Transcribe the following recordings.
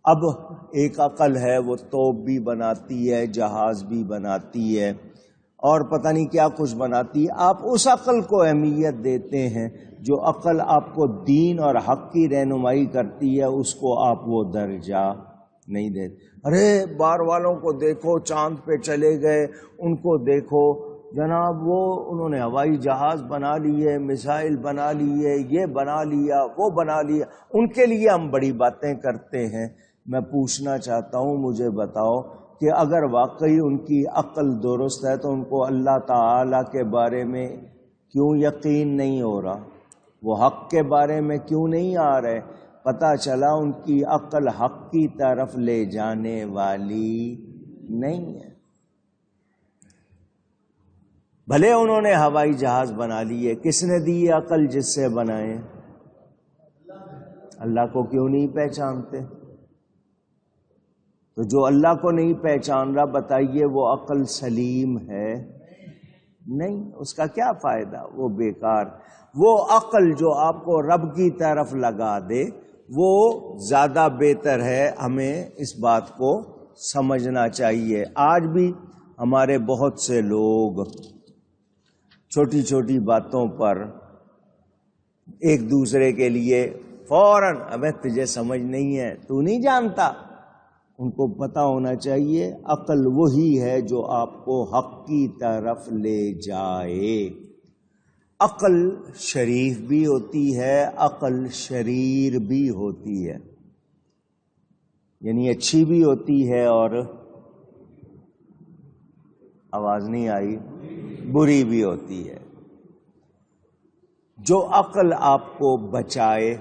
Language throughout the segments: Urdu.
اب ایک عقل ہے وہ توپ بھی بناتی ہے، جہاز بھی بناتی ہے اور پتہ نہیں کیا کچھ بناتی ہے. آپ اس عقل کو اہمیت دیتے ہیں جو عقل آپ کو دین اور حق کی رہنمائی کرتی ہے، اس کو آپ وہ درجہ نہیں دیتے. ارے باہر والوں کو دیکھو، چاند پہ چلے گئے، ان کو دیکھو جناب، وہ انہوں نے ہوائی جہاز بنا لیے، میزائل بنا لیے، یہ بنا لیا، وہ بنا لیا، ان کے لیے ہم بڑی باتیں کرتے ہیں. میں پوچھنا چاہتا ہوں، مجھے بتاؤ کہ اگر واقعی ان کی عقل درست ہے تو ان کو اللہ تعالی کے بارے میں کیوں یقین نہیں ہو رہا؟ وہ حق کے بارے میں کیوں نہیں آ رہے؟ پتہ چلا ان کی عقل حق کی طرف لے جانے والی نہیں ہے. بھلے انہوں نے ہوائی جہاز بنا لیے، کس نے دی عقل جس سے بنائے؟ اللہ کو کیوں نہیں پہچانتے؟ تو جو اللہ کو نہیں پہچان رہا، بتائیے وہ عقل سلیم ہے؟ نہیں، اس کا کیا فائدہ، وہ بیکار. وہ عقل جو آپ کو رب کی طرف لگا دے وہ زیادہ بہتر ہے. ہمیں اس بات کو سمجھنا چاہیے. آج بھی ہمارے بہت سے لوگ چھوٹی چھوٹی باتوں پر ایک دوسرے کے لیے فوراً، ابے تجھے سمجھ نہیں ہے، تو نہیں جانتا. ان کو پتہ ہونا چاہیے عقل وہی ہے جو آپ کو حق کی طرف لے جائے. عقل شریف بھی ہوتی ہے، عقل شریر بھی ہوتی ہے، یعنی اچھی بھی ہوتی ہے اور آواز نہیں آئی، بری بھی ہوتی ہے. جو عقل آپ کو بچائے،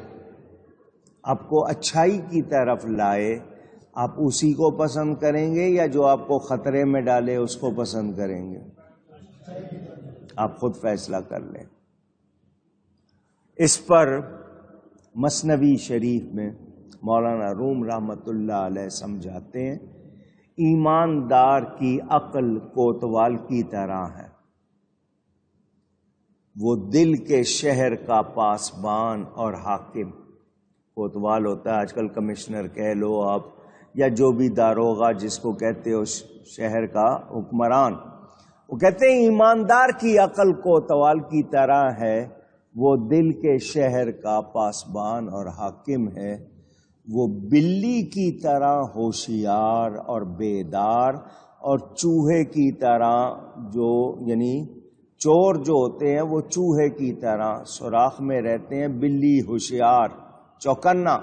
آپ کو اچھائی کی طرف لائے، آپ اسی کو پسند کریں گے یا جو آپ کو خطرے میں ڈالے اس کو پسند کریں گے؟ آپ خود فیصلہ کر لیں. اس پر مثنوی شریف میں مولانا روم رحمۃ اللہ علیہ سمجھاتے ہیں، ایماندار کی عقل کوتوال کی طرح ہے، وہ دل کے شہر کا پاسبان اور حاکم. کوتوال ہوتا ہے آج کل کمشنر کہہ لو آپ، یا جو بھی داروغہ جس کو کہتے ہو، شہر کا حکمران. وہ کہتے ہیں ایماندار کی عقل کوتوال کی طرح ہے، وہ دل کے شہر کا پاسبان اور حاکم ہے. وہ بلی کی طرح ہوشیار اور بیدار، اور چوہے کی طرح جو یعنی چور جو ہوتے ہیں وہ چوہے کی طرح سوراخ میں رہتے ہیں، بلی ہوشیار چوکنا.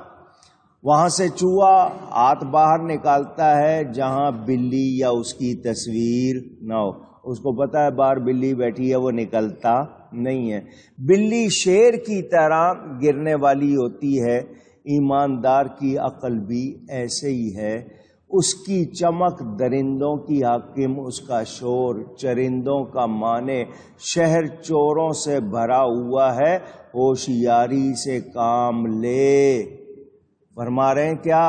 وہاں سے چوہا ہاتھ باہر نکالتا ہے جہاں بلی یا اس کی تصویر نہ ہو، اس کو پتا ہے باہر بلی بیٹھی ہے، وہ نکلتا نہیں ہے. بلی شیر کی طرح گرنے والی ہوتی ہے. ایماندار کی عقل بھی ایسے ہی ہے، اس کی چمک درندوں کی حاکم، اس کا شور چرندوں کا مانے. شہر چوروں سے بھرا ہوا ہے، ہوشیاری سے کام لے. فرما رہے ہیں کیا؟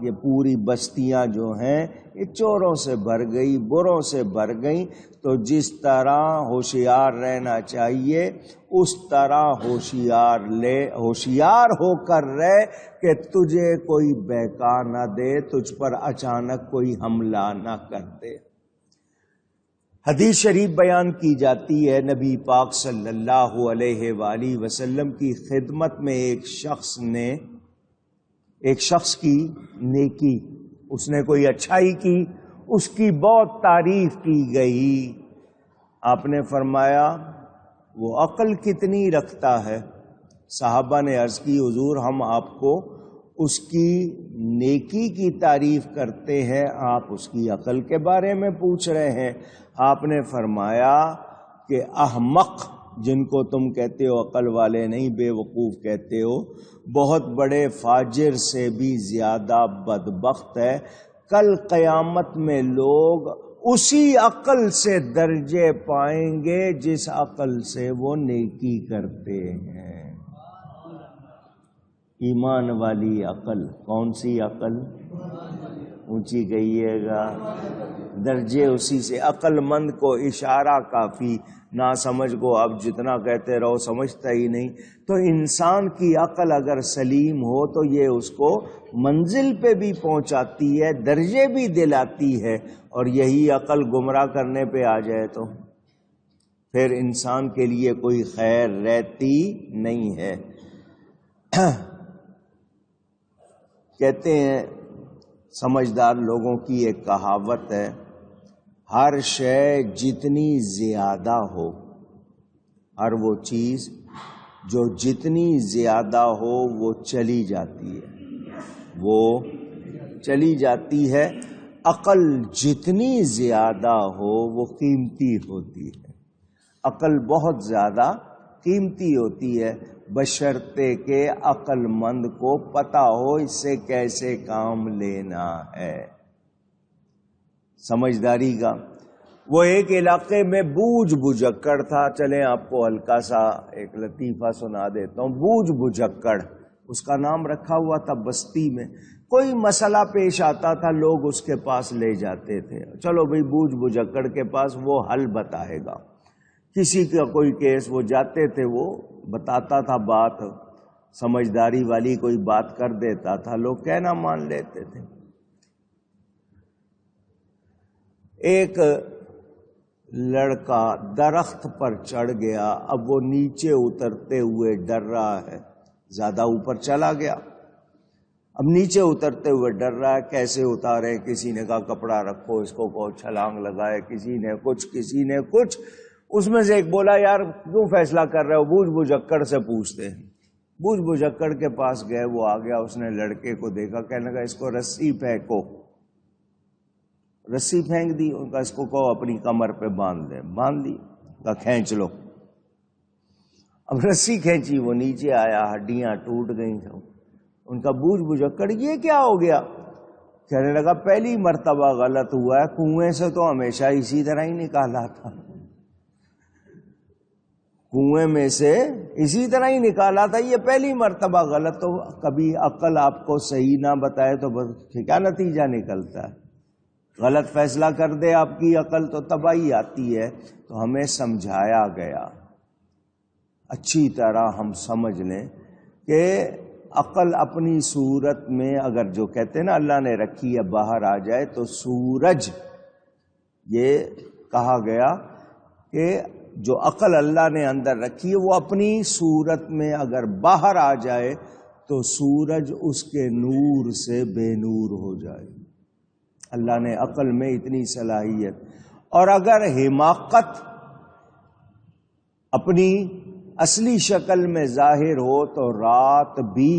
یہ پوری بستیاں جو ہیں یہ چوروں سے بھر گئی، بروں سے بھر گئیں. تو جس طرح ہوشیار رہنا چاہیے اس طرح ہوشیار ہو کر رہ کہ تجھے کوئی بہکا نہ دے، تجھ پر اچانک کوئی حملہ نہ کر دے. حدیث شریف بیان کی جاتی ہے، نبی پاک صلی اللہ علیہ وآلہ وسلم کی خدمت میں ایک شخص کی نیکی، اس نے کوئی اچھائی کی، اس کی بہت تعریف کی گئی. آپ نے فرمایا وہ عقل کتنی رکھتا ہے؟ صحابہ نے عرض کی حضور ہم آپ کو اس کی نیکی کی تعریف کرتے ہیں، آپ اس کی عقل کے بارے میں پوچھ رہے ہیں. آپ نے فرمایا کہ احمق جن کو تم کہتے ہو عقل والے نہیں، بے وقوف کہتے ہو، بہت بڑے فاجر سے بھی زیادہ بدبخت ہے. کل قیامت میں لوگ اسی عقل سے درجے پائیں گے جس عقل سے وہ نیکی کرتے ہیں. ایمان والی عقل. کون سی عقل؟ اونچی کہیے گا. درجے اسی سے. عقل مند کو اشارہ کافی، نہ سمجھ کو آپ جتنا کہتے رہو سمجھتا ہی نہیں. تو انسان کی عقل اگر سلیم ہو تو یہ اس کو منزل پہ بھی پہنچاتی ہے، درجے بھی دلاتی ہے. اور یہی عقل گمراہ کرنے پہ آ جائے تو پھر انسان کے لیے کوئی خیر رہتی نہیں ہے. کہتے ہیں سمجھدار لوگوں کی ایک کہاوت ہے، ہر شے جتنی زیادہ ہو، ہر وہ چیز جو جتنی زیادہ ہو وہ چلی جاتی ہے، وہ چلی جاتی ہے. عقل جتنی زیادہ ہو وہ قیمتی ہوتی ہے. عقل بہت زیادہ قیمتی ہوتی ہے، بشرطے کہ عقل مند کو پتہ ہو اس سے کیسے کام لینا ہے. سمجھداری کا وہ ایک علاقے میں بوجھ بجکڑ تھا. چلیں آپ کو ہلکا سا ایک لطیفہ سنا دیتا ہوں. بوجھ بجکڑ اس کا نام رکھا ہوا تھا. بستی میں کوئی مسئلہ پیش آتا تھا، لوگ اس کے پاس لے جاتے تھے. چلو بھئی بوجھ بجکڑ کے پاس، وہ حل بتائے گا. کسی کا کوئی کیس وہ جاتے تھے، وہ بتاتا تھا بات، سمجھداری والی کوئی بات کر دیتا تھا، لوگ کہنا مان لیتے تھے. ایک لڑکا درخت پر چڑھ گیا. اب وہ نیچے اترتے ہوئے ڈر رہا ہے، زیادہ اوپر چلا گیا. اب نیچے اترتے ہوئے ڈر رہا ہے، کیسے اتارے؟ کسی نے کہا کپڑا رکھو، اس کو کہو چھلانگ لگائے، کسی نے کچھ. اس میں سے ایک بولا یار کیوں فیصلہ کر رہے ہو؟ بوجھ بجکڑ سے پوچھتے ہیں. بوجھ بجکڑ کے پاس گئے، وہ آ گیا. اس نے لڑکے کو دیکھا، کہنے لگا اس کو رسی پھینکو. رسی پھینک دی. ان کا اس کو کہو اپنی کمر پہ باندھ دے. باندھ دی. کہا کھینچ لو. اب رسی کھینچی، وہ نیچے آیا، ہڈیاں ٹوٹ گئیں. ان کا بوجھ بجکڑ یہ کیا ہو گیا؟ کہنے لگا پہلی مرتبہ غلط ہوا ہے، کنویں سے تو ہمیشہ اسی طرح ہی نکالا تھا، کنویں میں سے اسی طرح ہی نکالا تھا، یہ پہلی مرتبہ غلط. تو کبھی عقل آپ کو صحیح نہ بتائے تو کیا نتیجہ نکلتا ہے؟ غلط فیصلہ کر دے آپ کی عقل تو تباہی آتی ہے. تو ہمیں سمجھایا گیا، اچھی طرح ہم سمجھ لیں کہ عقل اپنی صورت میں اگر جو کہتے ہیں نا اللہ نے رکھی ہے باہر آ جائے تو سورج، یہ کہا گیا کہ جو عقل اللہ نے اندر رکھی ہے وہ اپنی صورت میں اگر باہر آ جائے تو سورج اس کے نور سے بے نور ہو جائے. اللہ نے عقل میں اتنی صلاحیت. اور اگر حماقت اپنی اصلی شکل میں ظاہر ہو تو رات بھی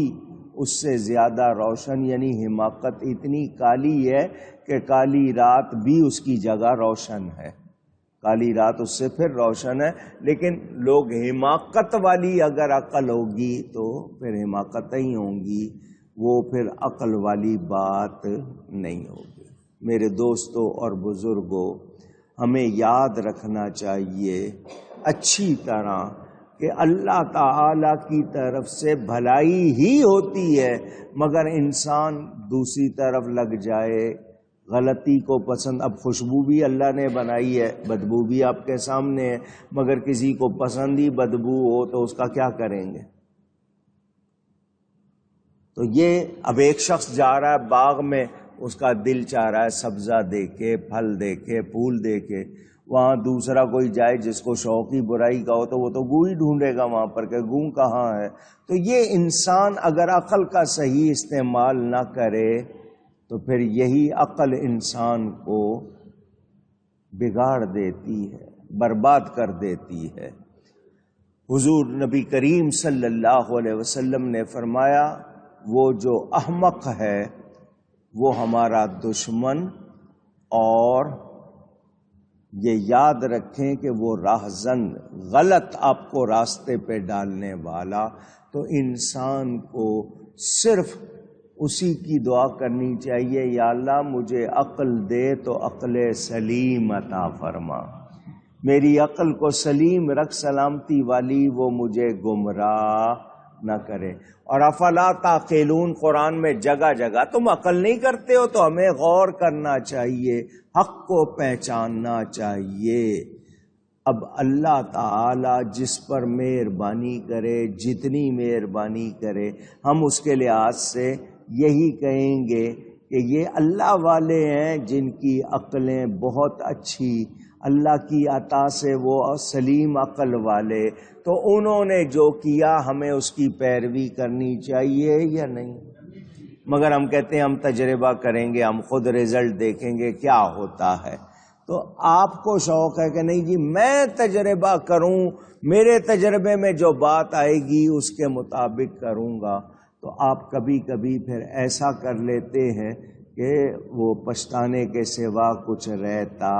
اس سے زیادہ روشن، یعنی حماقت اتنی کالی ہے کہ کالی رات بھی اس کی جگہ روشن ہے، کالی رات اس سے پھر روشن ہے. لیکن لوگ حماقت والی اگر عقل ہوگی تو پھر حماقتیں ہی ہوں گی، وہ پھر عقل والی بات نہیں ہوگی. میرے دوستوں اور بزرگوں، ہمیں یاد رکھنا چاہیے اچھی طرح کہ اللہ تعالی کی طرف سے بھلائی ہی ہوتی ہے، مگر انسان دوسری طرف لگ جائے، غلطی کو پسند. اب خوشبو بھی اللہ نے بنائی ہے، بدبو بھی آپ کے سامنے ہے، مگر کسی کو پسند ہی بدبو ہو تو اس کا کیا کریں گے؟ تو یہ اب ایک شخص جا رہا ہے باغ میں، اس کا دل چاہ رہا ہے سبزہ دیکھے، پھل دیکھے، پھول دیکھے. وہاں دوسرا کوئی جائے جس کو شوقی برائی کا ہو تو وہ تو گو ہی ڈھونڈے گا وہاں پر کہ گوں کہاں ہے. تو یہ انسان اگر عقل کا صحیح استعمال نہ کرے تو پھر یہی عقل انسان کو بگاڑ دیتی ہے، برباد کر دیتی ہے. حضور نبی کریم صلی اللہ علیہ وسلم نے فرمایا وہ جو احمق ہے وہ ہمارا دشمن، اور یہ یاد رکھیں کہ وہ راہزن، غلط آپ کو راستے پہ ڈالنے والا. تو انسان کو صرف اسی کی دعا کرنی چاہیے، یا اللہ مجھے عقل دے تو عقل سلیم عطا فرما، میری عقل کو سلیم رکھ، سلامتی والی، وہ مجھے گمراہ نہ کریں۔ اور افلا تعقلون قرآن میں جگہ جگہ، تم عقل نہیں کرتے ہو تو ہمیں غور کرنا چاہیے، حق کو پہچاننا چاہیے۔ اب اللہ تعالی جس پر مہربانی کرے، جتنی مہربانی کرے، ہم اس کے لحاظ سے یہی کہیں گے کہ یہ اللہ والے ہیں جن کی عقلیں بہت اچھی، اللہ کی عطا سے وہ سلیم عقل والے، تو انہوں نے جو کیا ہمیں اس کی پیروی کرنی چاہیے یا نہیں؟ مگر ہم کہتے ہیں ہم تجربہ کریں گے، ہم خود رزلٹ دیکھیں گے کیا ہوتا ہے۔ تو آپ کو شوق ہے کہ نہیں جی میں تجربہ کروں، میرے تجربے میں جو بات آئے گی اس کے مطابق کروں گا، تو آپ کبھی کبھی پھر ایسا کر لیتے ہیں کہ وہ پچھتانے کے سوا کچھ رہتا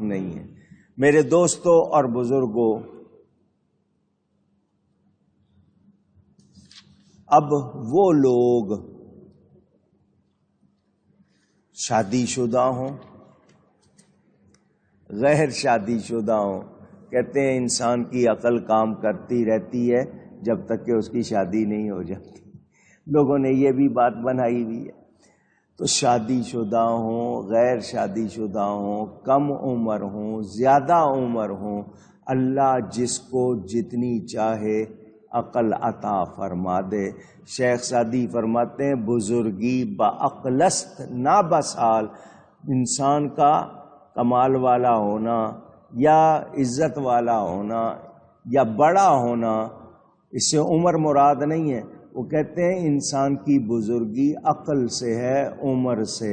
نہیں ہے۔ میرے دوستوں اور بزرگوں، اب وہ لوگ شادی شدہ ہوں، غیر شادی شدہ ہوں، کہتے ہیں انسان کی عقل کام کرتی رہتی ہے جب تک کہ اس کی شادی نہیں ہو جاتی۔ لوگوں نے یہ بھی بات بنائی ہوئی ہے۔ تو شادی شدہ ہوں، غیر شادی شدہ ہوں، کم عمر ہوں، زیادہ عمر ہوں، اللہ جس کو جتنی چاہے عقل عطا فرما دے۔ شیخ سعدی فرماتے ہیں بزرگی بعقلست نہ بسال، انسان کا کمال والا ہونا یا عزت والا ہونا یا بڑا ہونا، اس سے عمر مراد نہیں ہے۔ وہ کہتے ہیں انسان کی بزرگی عقل سے ہے، عمر سے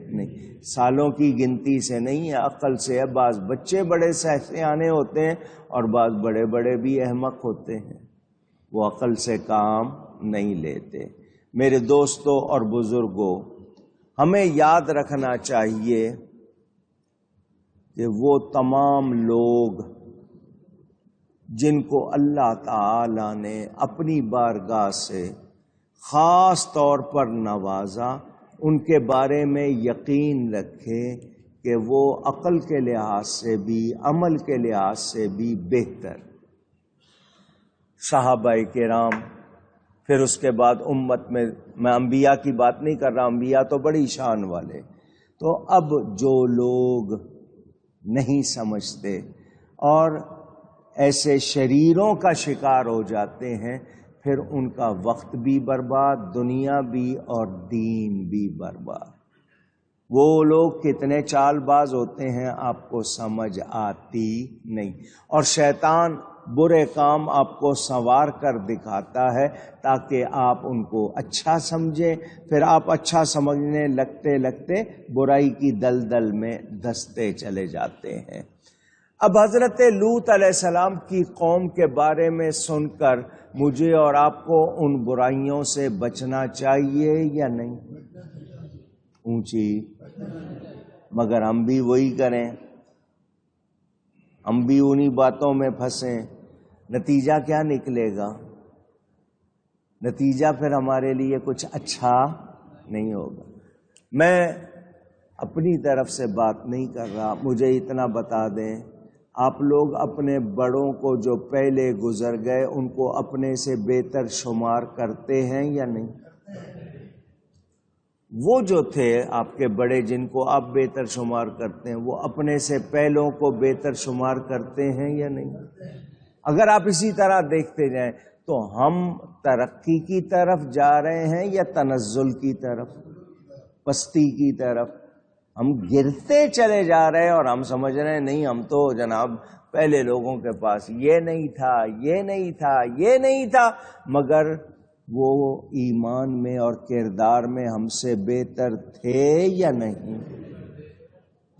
نہیں، سالوں کی گنتی سے نہیں ہے، عقل سے ہے۔ بعض بچے بڑے سیانے ہوتے ہیں اور بعض بڑے بڑے بھی احمق ہوتے ہیں، وہ عقل سے کام نہیں لیتے۔ میرے دوستوں اور بزرگوں، ہمیں یاد رکھنا چاہیے کہ وہ تمام لوگ جن کو اللہ تعالی نے اپنی بارگاہ سے خاص طور پر نوازا، ان کے بارے میں یقین رکھے کہ وہ عقل کے لحاظ سے بھی، عمل کے لحاظ سے بھی بہتر، صحابہ کرام، پھر اس کے بعد امت میں انبیاء کی بات نہیں کر رہا، انبیاء تو بڑی شان والے۔ تو اب جو لوگ نہیں سمجھتے اور ایسے شریروں کا شکار ہو جاتے ہیں، پھر ان کا وقت بھی برباد، دنیا بھی اور دین بھی برباد۔ وہ لوگ کتنے چال باز ہوتے ہیں آپ کو سمجھ آتی نہیں، اور شیطان برے کام آپ کو سنوار کر دکھاتا ہے تاکہ آپ ان کو اچھا سمجھیں، پھر آپ اچھا سمجھنے لگتے لگتے برائی کی دلدل میں دھستے چلے جاتے ہیں۔ اب حضرت لوط علیہ السلام کی قوم کے بارے میں سن کر مجھے اور آپ کو ان برائیوں سے بچنا چاہیے یا نہیں؟ اونچی، مگر ہم بھی وہی کریں، ہم بھی انہی باتوں میں پھنسیں، نتیجہ کیا نکلے گا؟ نتیجہ پھر ہمارے لیے کچھ اچھا نہیں ہوگا۔ میں اپنی طرف سے بات نہیں کر رہا، مجھے اتنا بتا دیں، آپ لوگ اپنے بڑوں کو جو پہلے گزر گئے ان کو اپنے سے بہتر شمار کرتے ہیں یا نہیں؟ وہ جو تھے آپ کے بڑے جن کو آپ بہتر شمار کرتے ہیں، وہ اپنے سے پہلوں کو بہتر شمار کرتے ہیں یا نہیں؟ اگر آپ اسی طرح دیکھتے جائیں تو ہم ترقی کی طرف جا رہے ہیں یا تنزل کی طرف، پستی کی طرف؟ ہم گرتے چلے جا رہے ہیں اور ہم سمجھ رہے ہیں نہیں ہم تو جناب پہلے لوگوں کے پاس یہ نہیں تھا، یہ نہیں تھا، یہ نہیں تھا، مگر وہ ایمان میں اور کردار میں ہم سے بہتر تھے یا نہیں؟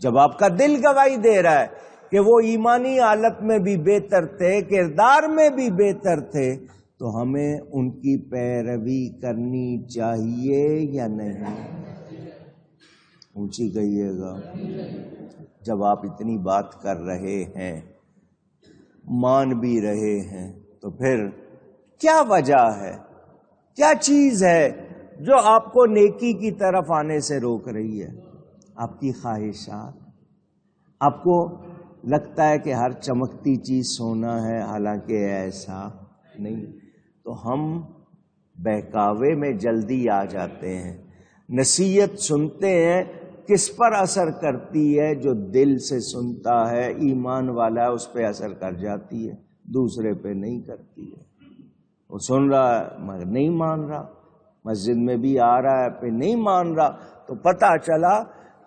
جب آپ کا دل گواہی دے رہا ہے کہ وہ ایمانی حالت میں بھی بہتر تھے، کردار میں بھی بہتر تھے، تو ہمیں ان کی پیروی کرنی چاہیے یا نہیں؟ اونچی کہیے گا۔ جب آپ اتنی بات کر رہے ہیں، مان بھی رہے ہیں، تو پھر کیا وجہ ہے، کیا چیز ہے جو آپ کو نیکی کی طرف آنے سے روک رہی ہے؟ آپ کی خواہشات؟ آپ کو لگتا ہے کہ ہر چمکتی چیز سونا ہے، حالانکہ ایسا نہیں۔ تو ہم بہکاوے میں جلدی آ جاتے ہیں۔ نصیحت سنتے ہیں، کس پر اثر کرتی ہے؟ جو دل سے سنتا ہے، ایمان والا ہے، اس پہ اثر کر جاتی ہے، دوسرے پہ نہیں کرتی ہے۔ وہ سن رہا ہے مگر نہیں مان رہا، مسجد میں بھی آ رہا ہے پھر نہیں مان رہا، تو پتہ چلا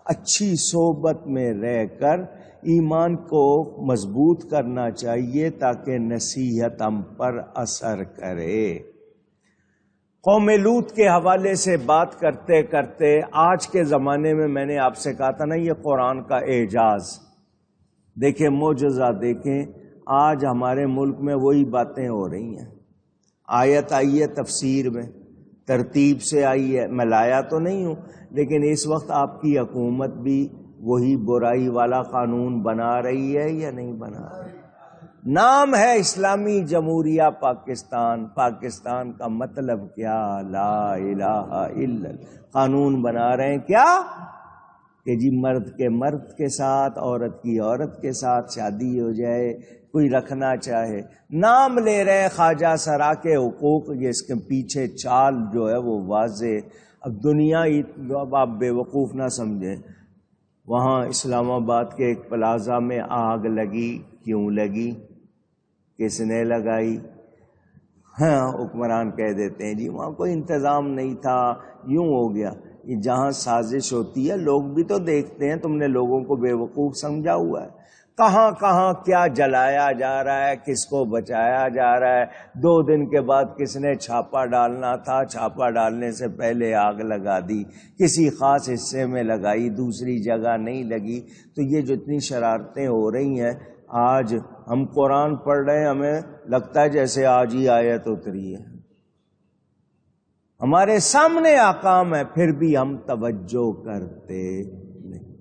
اچھی صحبت میں رہ کر ایمان کو مضبوط کرنا چاہیے تاکہ نصیحت ہم پر اثر کرے۔ قوم لوط کے حوالے سے بات کرتے کرتے آج کے زمانے میں نے آپ سے کہا تھا نا، یہ قرآن کا اعجاز دیکھیں، معجزہ دیکھیں، آج ہمارے ملک میں وہی باتیں ہو رہی ہیں۔ آیت آئی ہے تفسیر میں، ترتیب سے آئی ہے، میں لایا تو نہیں ہوں، لیکن اس وقت آپ کی حکومت بھی وہی برائی والا قانون بنا رہی ہے یا نہیں بنا رہی؟ نام ہے اسلامی جمہوریہ پاکستان، پاکستان کا مطلب کیا؟ لا الہ الا اللہ۔ قانون بنا رہے ہیں کیا کہ جی مرد کے مرد کے ساتھ، عورت کی عورت کے ساتھ شادی ہو جائے، کوئی رکھنا چاہے۔ نام لے رہے ہیں خواجہ سرا کے حقوق، اس کے پیچھے چال جو ہے وہ واضح۔ اب دنیا اب آپ بے وقوف نہ سمجھیں، وہاں اسلام آباد کے ایک پلازا میں آگ لگی، کیوں لگی؟ کس نے لگائی؟ ہاں حکمران کہہ دیتے ہیں جی وہاں کوئی انتظام نہیں تھا، یوں ہو گیا۔ یہ جہاں سازش ہوتی ہے لوگ بھی تو دیکھتے ہیں، تم نے لوگوں کو بے وقوف سمجھا ہوا ہے۔ کہاں کہاں کیا جلایا جا رہا ہے، کس کو بچایا جا رہا ہے۔ 2 دن کے بعد کس نے چھاپا ڈالنا تھا، چھاپا ڈالنے سے پہلے آگ لگا دی، کسی خاص حصے میں لگائی، دوسری جگہ نہیں لگی۔ تو یہ جتنی شرارتیں ہو رہی ہیں، آج ہم قرآن پڑھ رہے ہیں، ہمیں لگتا ہے جیسے آج ہی آیت اتری ہے، ہمارے سامنے احکام ہے، پھر بھی ہم توجہ کرتے نہیں۔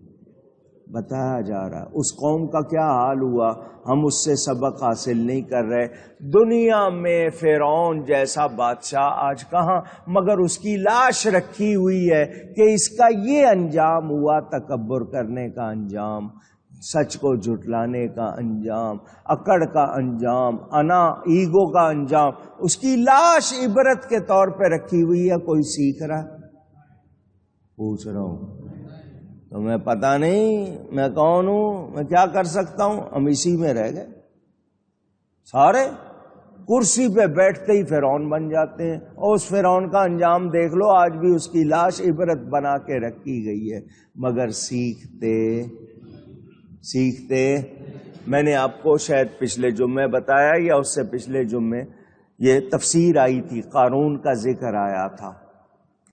بتایا جا رہا اس قوم کا کیا حال ہوا، ہم اس سے سبق حاصل نہیں کر رہے۔ دنیا میں فرعون جیسا بادشاہ آج کہاں، مگر اس کی لاش رکھی ہوئی ہے کہ اس کا یہ انجام ہوا، تکبر کرنے کا انجام، سچ کو جھٹلانے کا انجام، اکڑ کا انجام، ایگو کا انجام۔ اس کی لاش عبرت کے طور پہ رکھی ہوئی ہے، کوئی سیکھ رہا؟ پوچھ رہا ہوں، تمہیں پتہ نہیں میں کون ہوں، میں کیا کر سکتا ہوں؟ ہم اسی میں رہ گئے سارے، کرسی پہ بیٹھتے ہی فرعون بن جاتے ہیں، اور اس فرعون کا انجام دیکھ لو، آج بھی اس کی لاش عبرت بنا کے رکھی گئی ہے، مگر سیکھتے میں نے آپ کو شاید پچھلے جمعے بتایا یا اس سے پچھلے جمعے، یہ تفسیر آئی تھی، قارون کا ذکر آیا تھا۔